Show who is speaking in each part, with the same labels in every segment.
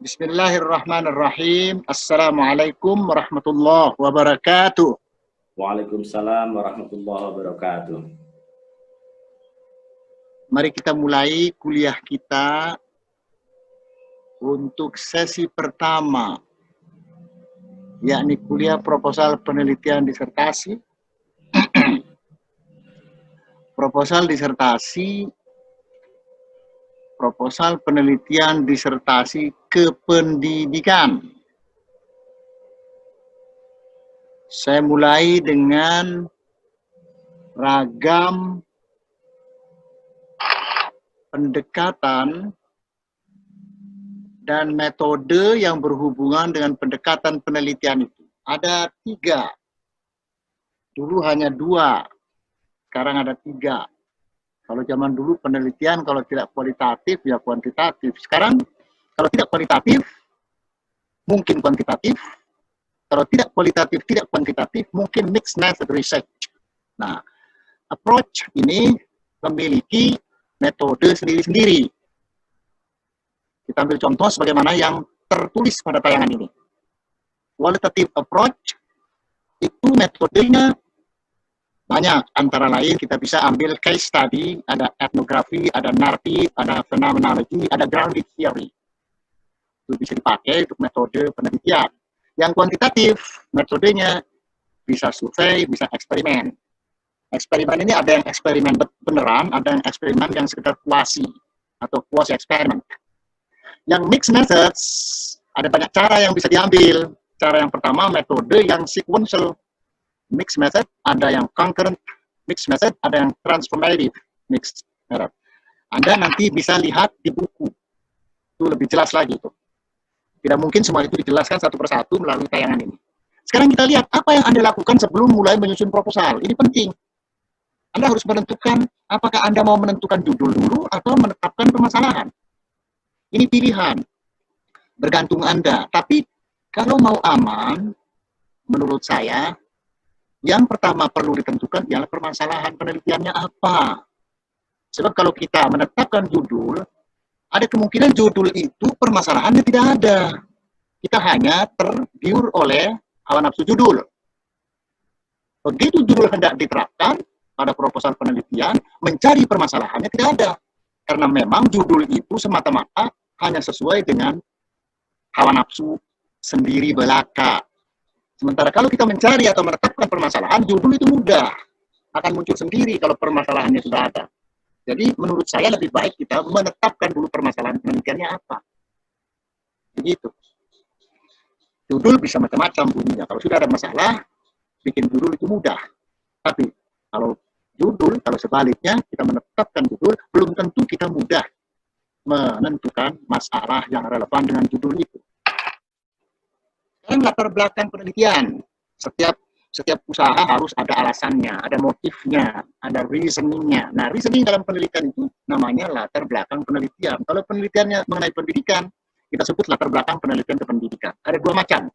Speaker 1: Bismillahirrahmanirrahim. Assalamualaikum warahmatullahi wabarakatuh.
Speaker 2: Waalaikumsalam warahmatullahi wabarakatuh.
Speaker 1: Mari kita mulai kuliah kita untuk sesi pertama, yakni kuliah proposal penelitian disertasi. Proposal penelitian disertasi kependidikan. Saya mulai dengan ragam pendekatan dan metode yang berhubungan dengan pendekatan penelitian itu. Ada 3. Dulu hanya 2, sekarang ada 3. Kalau zaman dulu penelitian kalau tidak kualitatif ya kuantitatif. Sekarang kalau tidak kualitatif mungkin kuantitatif. Kalau tidak kualitatif, tidak kuantitatif, mungkin mixed method research. Nah, approach ini memiliki metode sendiri-sendiri. Kita ambil contoh sebagaimana yang tertulis pada tayangan ini. Qualitative approach itu metodenya banyak, antara lain kita bisa ambil case study, ada etnografi, ada narrative, ada phenomenology, ada grounded theory. Itu bisa dipakai untuk metode penelitian. Yang kuantitatif, metodenya bisa survei, bisa eksperimen. Eksperimen ini ada yang eksperimen beneran, ada yang eksperimen yang sekedar quasi atau quasi eksperimen. Yang mixed methods, ada banyak cara yang bisa diambil. Cara yang pertama, metode yang sequential mixed method, ada yang concurrent mixed method, ada yang transformative mixed method. Anda nanti bisa lihat di buku, itu lebih jelas lagi tuh. Tidak mungkin semua itu dijelaskan satu persatu melalui tayangan ini. Sekarang kita lihat apa yang Anda lakukan sebelum mulai menyusun proposal. Ini penting. Anda harus menentukan apakah Anda mau menentukan judul dulu atau menetapkan permasalahan. Ini pilihan. Bergantung Anda. Tapi kalau mau aman, menurut saya, yang pertama perlu ditentukan ialah permasalahan penelitiannya apa. Sebab kalau kita menetapkan judul, ada kemungkinan judul itu permasalahannya tidak ada. Kita hanya tergiur oleh hawa nafsu judul. Begitu judul hendak diterapkan pada proposal penelitian, mencari permasalahannya tidak ada. Karena memang judul itu semata-mata hanya sesuai dengan hawa nafsu sendiri belaka. Sementara kalau kita mencari atau menetapkan permasalahan, judul itu mudah. Akan muncul sendiri kalau permasalahannya sudah ada. Jadi menurut saya lebih baik kita menetapkan dulu permasalahan penelitiannya apa. Begitu. Judul bisa macam-macam bunyinya. Kalau sudah ada masalah, bikin judul itu mudah. Tapi kalau sebaliknya kita menetapkan judul, belum tentu kita mudah menentukan masalah yang relevan dengan judul itu. Sekarang latar belakang penelitian. Setiap usaha harus ada alasannya, ada motifnya, ada reasoningnya. Nah, reasoning dalam penelitian itu namanya latar belakang penelitian. Kalau penelitiannya mengenai pendidikan, kita sebut latar belakang penelitian kependidikan. Ada 2 macam.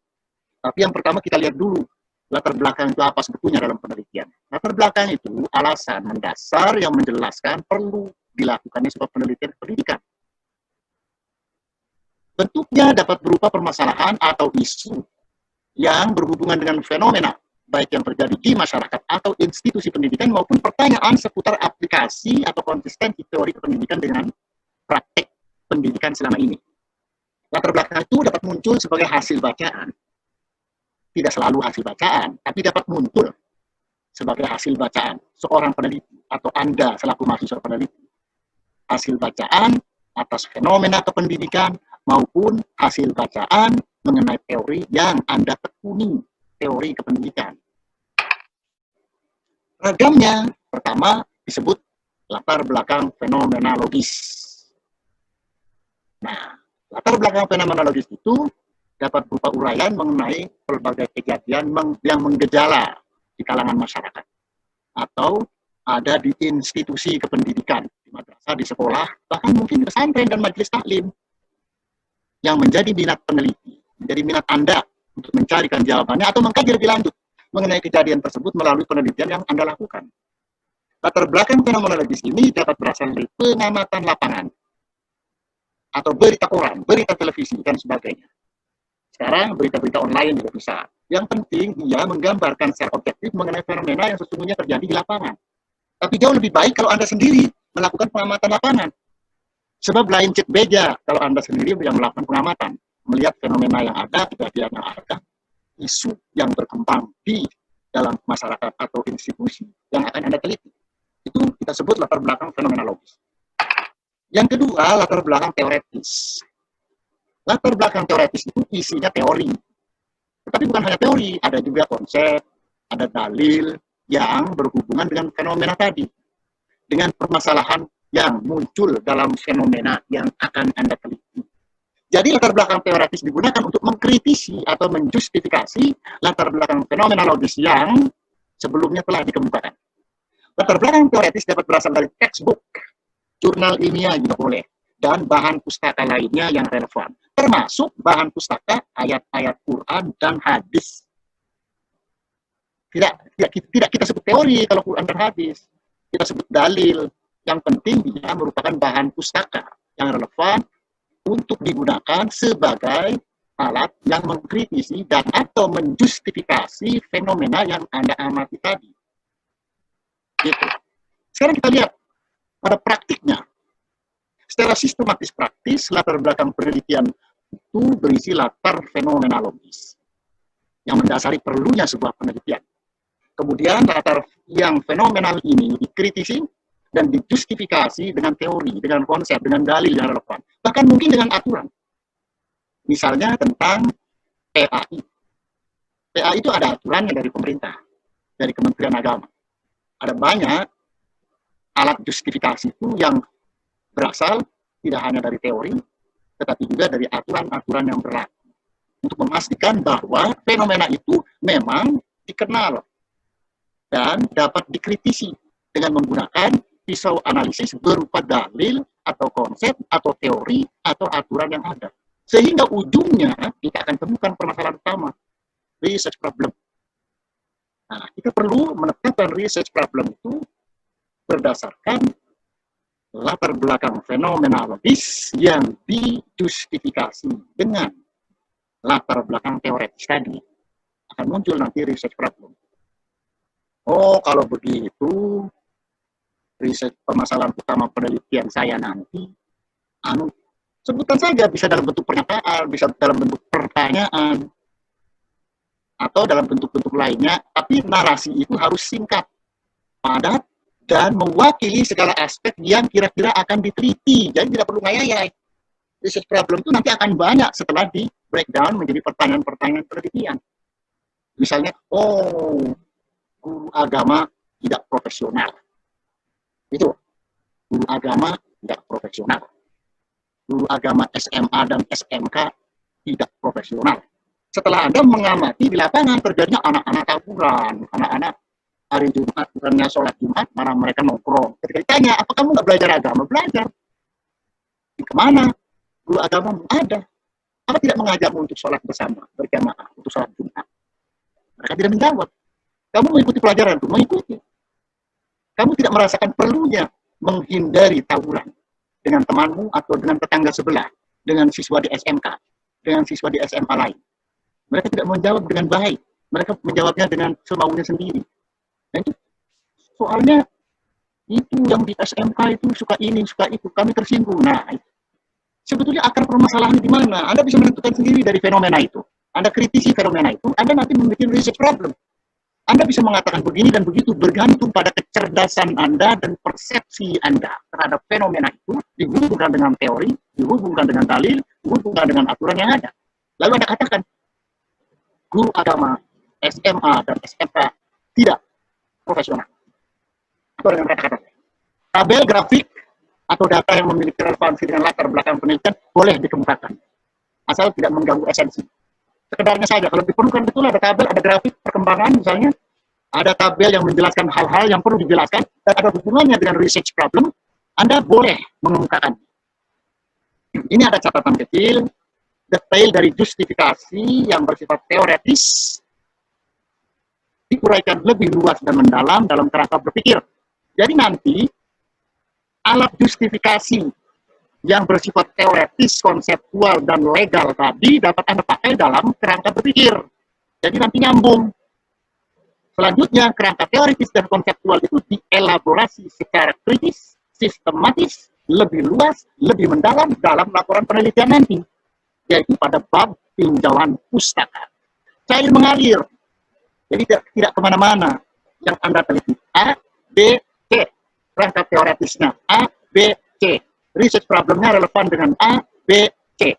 Speaker 1: Tapi yang pertama kita lihat dulu, latar belakang itu apa sebetulnya dalam penelitian. Latar belakang itu alasan mendasar yang menjelaskan perlu dilakukannya sebuah penelitian pendidikan. Bentuknya dapat berupa permasalahan atau isu yang berhubungan dengan fenomena, baik yang terjadi di masyarakat atau institusi pendidikan maupun pertanyaan seputar aplikasi atau konsistensi teori pendidikan dengan praktek pendidikan selama ini. Latar belakang itu dapat muncul sebagai hasil bacaan. Tidak selalu hasil bacaan, tapi dapat muncul sebagai hasil bacaan seorang peneliti atau Anda selaku mahasiswa peneliti. Hasil bacaan atas fenomena kependidikan maupun hasil bacaan mengenai teori yang Anda tekuni, teori kependidikan. Ragamnya, pertama disebut latar belakang fenomenologis. Nah, latar belakang fenomenologis itu dapat berupa uraian mengenai berbagai kejadian yang menggejala di kalangan masyarakat. Atau ada di institusi kependidikan, di madrasah, di sekolah, bahkan mungkin di pesantren dan majelis taklim. Yang menjadi minat peneliti, menjadi minat Anda untuk mencarikan jawabannya atau mengkaji lebih lanjut mengenai kejadian tersebut melalui penelitian yang Anda lakukan. Latar belakang fenomenologis ini dapat berasal dari pengamatan lapangan. atau berita koran, berita televisi, dan sebagainya. Sekarang berita-berita online juga bisa. Yang penting dia menggambarkan secara objektif mengenai fenomena yang sesungguhnya terjadi di lapangan. Tapi jauh lebih baik kalau Anda sendiri melakukan pengamatan lapangan. Sebab lain cek beja kalau Anda sendiri yang melakukan pengamatan, melihat fenomena yang ada, kejadian yang ada, isu yang berkembang di dalam masyarakat atau institusi yang akan Anda teliti. Itu kita sebut latar belakang fenomenologis. Yang kedua, latar belakang teoretis. Latar belakang teoretis itu isinya teori. Tetapi bukan hanya teori, ada juga konsep, ada dalil yang berhubungan dengan fenomena tadi. Dengan permasalahan yang muncul dalam fenomena yang akan Anda teliti. Jadi latar belakang teoretis digunakan untuk mengkritisi atau menjustifikasi latar belakang fenomenologis yang sebelumnya telah dikemukakan. Latar belakang teoretis dapat berasal dari textbook, jurnal ilmiah juga boleh, dan bahan pustaka lainnya yang relevan, termasuk bahan pustaka ayat-ayat Quran dan hadis. Tidak kita sebut teori kalau Quran dan hadis, kita sebut dalil. Yang penting dia merupakan bahan pustaka yang relevan untuk digunakan sebagai alat yang mengkritisi dan atau menjustifikasi fenomena yang Anda amati tadi. Gitu. Sekarang kita lihat pada praktiknya. Secara sistematis praktis, latar belakang penelitian itu berisi latar fenomenologis yang mendasari perlunya sebuah penelitian. Kemudian latar yang fenomenal ini dikritisi dan dijustifikasi dengan teori, dengan konsep, dengan dalil yang relevan. Bahkan mungkin dengan aturan. Misalnya tentang PAI. PAI itu ada aturannya dari pemerintah, dari Kementerian Agama. Ada banyak alat justifikasi itu yang berasal tidak hanya dari teori, tetapi juga dari aturan-aturan yang berlaku. Untuk memastikan bahwa fenomena itu memang dikenal dan dapat dikritisi dengan menggunakan pisau analisis berupa dalil atau konsep atau teori atau aturan yang ada. Sehingga ujungnya kita akan temukan permasalahan utama, research problem. Nah, kita perlu menetapkan research problem itu berdasarkan latar belakang fenomenologis yang dijustifikasi dengan latar belakang teoretis tadi. Akan muncul nanti research problem. Oh, kalau begitu, riset permasalahan utama penelitian saya nanti, sebutkan saja, bisa dalam bentuk pernyataan, bisa dalam bentuk pertanyaan, atau dalam bentuk-bentuk lainnya, tapi narasi itu harus singkat, padat, dan mewakili segala aspek yang kira-kira akan diteliti. Jadi tidak perlu ngayai. Research problem itu nanti akan banyak setelah di breakdown menjadi pertanyaan-pertanyaan penelitian. Misalnya, guru agama tidak profesional. Itu, guru agama tidak profesional. Guru agama SMA dan SMK tidak profesional. Setelah Anda mengamati di lapangan terjadinya anak-anak tawuran, anak-anak hari Jumat, bukannya sholat Jumat, malah mereka nongkrong. Ketika ditanya, apa kamu nggak belajar agama? Belajar. Kemana? Guru agama ada. Apa tidak mengajakmu untuk sholat bersama, berjamaah, untuk sholat Jumat? Mereka tidak menjawab. Kamu mengikuti pelajaran itu? Mengikuti. Kamu tidak merasakan perlunya menghindari tawuran dengan temanmu atau dengan tetangga sebelah, dengan siswa di SMK, dengan siswa di SMA lain. Mereka tidak menjawab dengan baik. Mereka menjawabnya dengan semaunya sendiri. Dan itu soalnya itu yang di SMK itu suka ini, suka itu. Kami tersinggung. Nah, sebetulnya akar permasalahan di mana? Anda bisa menentukan sendiri dari fenomena itu. Anda kritisi fenomena itu, Anda nanti membuat research problem. Anda bisa mengatakan begini dan begitu bergantung pada kecerdasan Anda dan persepsi Anda terhadap fenomena itu, dihubungkan dengan teori, dihubungkan dengan dalil, dihubungkan dengan aturan yang ada. Lalu Anda katakan, guru agama SMA dan SMK tidak profesional. Atau dengan kata-kata, tabel grafik atau data yang memiliki relevansi dengan latar belakang penelitian boleh dikemukakan, asal tidak mengganggu esensi. Sekedarnya saja, kalau diperlukan betul ada tabel, ada grafik perkembangan misalnya, ada tabel yang menjelaskan hal-hal yang perlu dijelaskan, dan ada hubungannya dengan research problem, Anda boleh mengemukakan. Ini ada catatan kecil, detail dari justifikasi yang bersifat teoretis, diuraikan lebih luas dan mendalam dalam kerangka berpikir. Jadi nanti, alat justifikasi yang bersifat teoretis, konseptual, dan legal tadi dapat Anda pakai dalam kerangka berpikir. Jadi nanti nyambung. Selanjutnya, kerangka teoritis dan konseptual itu dielaborasi secara kritis, sistematis, lebih luas, lebih mendalam dalam laporan penelitian nanti, yaitu pada bab tinjauan pustaka. Cair mengalir, jadi tidak kemana-mana. Yang Anda teliti A, B, C. Kerangka teoretisnya A, B, C. Research problemnya relevan dengan A, B, C.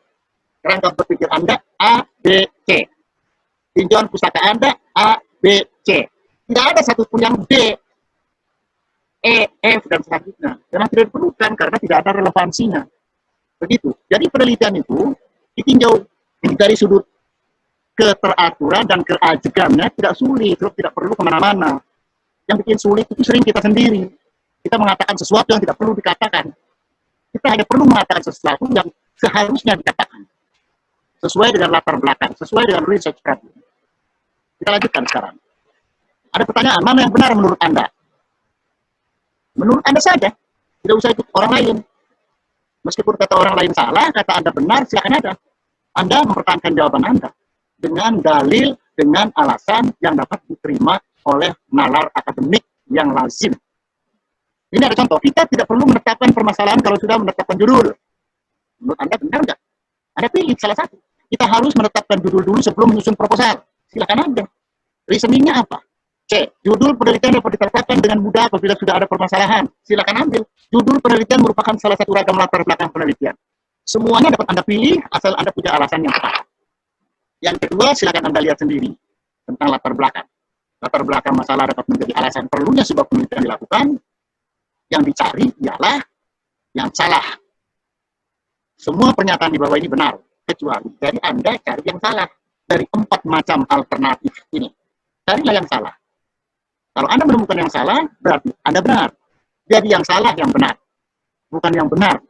Speaker 1: Kerangka berpikir Anda A, B, C. Tinjauan pustaka Anda A, B, C. Tidak ada satupun yang D, E, F, dan selanjutnya. Memang tidak diperlukan karena tidak ada relevansinya. Begitu. Jadi penelitian itu ditinjau dari sudut keteraturan dan keajegannya tidak sulit, tidak perlu kemana-mana. Yang bikin sulit itu sering kita sendiri. Kita mengatakan sesuatu yang tidak perlu dikatakan. Kita hanya perlu mengatakan sesuatu yang seharusnya dikatakan. Sesuai dengan latar belakang, sesuai dengan research problem. Kita lanjutkan sekarang. Ada pertanyaan, mana yang benar menurut Anda? Menurut Anda saja, tidak usah ikut orang lain. Meskipun kata orang lain salah, kata Anda benar, silakan ada. Anda mempertahankan jawaban Anda dengan dalil, dengan alasan yang dapat diterima oleh nalar akademik yang lazim. Ini ada contoh, kita tidak perlu menetapkan permasalahan kalau sudah menetapkan judul. Menurut Anda benar nggak? Anda pilih salah satu. Kita harus menetapkan judul dulu sebelum menyusun proposal. Silakan Anda. Reasoningnya apa? C. Judul penelitian dapat ditetapkan dengan mudah apabila sudah ada permasalahan. Silakan ambil. Judul penelitian merupakan salah satu ragam latar belakang penelitian. Semuanya dapat Anda pilih asal Anda punya alasan yang tepat. Yang kedua, silakan Anda lihat sendiri tentang latar belakang. Latar belakang masalah dapat menjadi alasan perlunya sebuah penelitian dilakukan. Yang dicari ialah yang salah. Semua pernyataan di bawah ini benar, kecuali dari Anda cari yang salah. Dari 4 macam alternatif ini, carilah yang salah. Kalau Anda menemukan yang salah, berarti Anda benar. Jadi yang salah yang benar. Bukan yang benar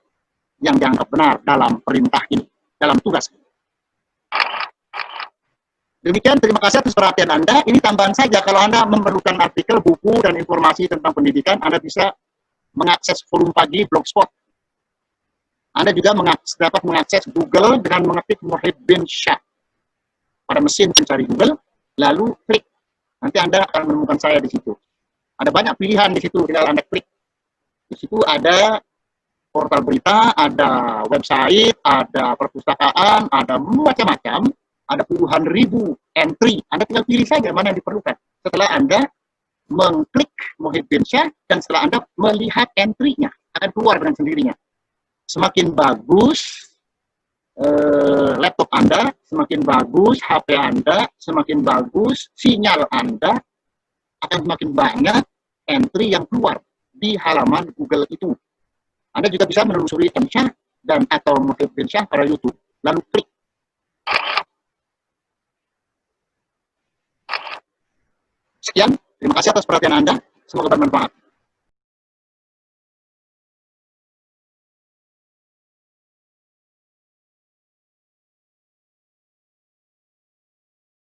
Speaker 1: yang dianggap benar dalam perintah ini, dalam tugas ini. Demikian, terima kasih atas perhatian Anda. Ini tambahan saja, kalau Anda memerlukan artikel, buku, dan informasi tentang pendidikan, Anda bisa mengakses forum pagi Blogspot. Anda juga dapat mengakses Google dengan mengetik Muhyiddin Syah pada mesin pencari Google, lalu klik. Nanti Anda akan menemukan saya di situ. Ada banyak pilihan di situ, tinggal Anda klik. Di situ ada portal berita, ada website, ada perpustakaan, ada macam-macam, ada puluhan ribu entry. Anda tinggal pilih saja mana yang diperlukan. Setelah Anda mengklik Muhyiddin Syah, dan setelah Anda melihat entry-nya, akan keluar dengan sendirinya. Semakin bagus laptop Anda, semakin bagus HP Anda, semakin bagus sinyal Anda, akan semakin banyak entry yang keluar di halaman Google itu. Anda juga bisa menelusuri Syah dan atau Muhyiddin Syah pada YouTube, lalu klik. Sekian, terima kasih atas perhatian Anda, semoga bermanfaat.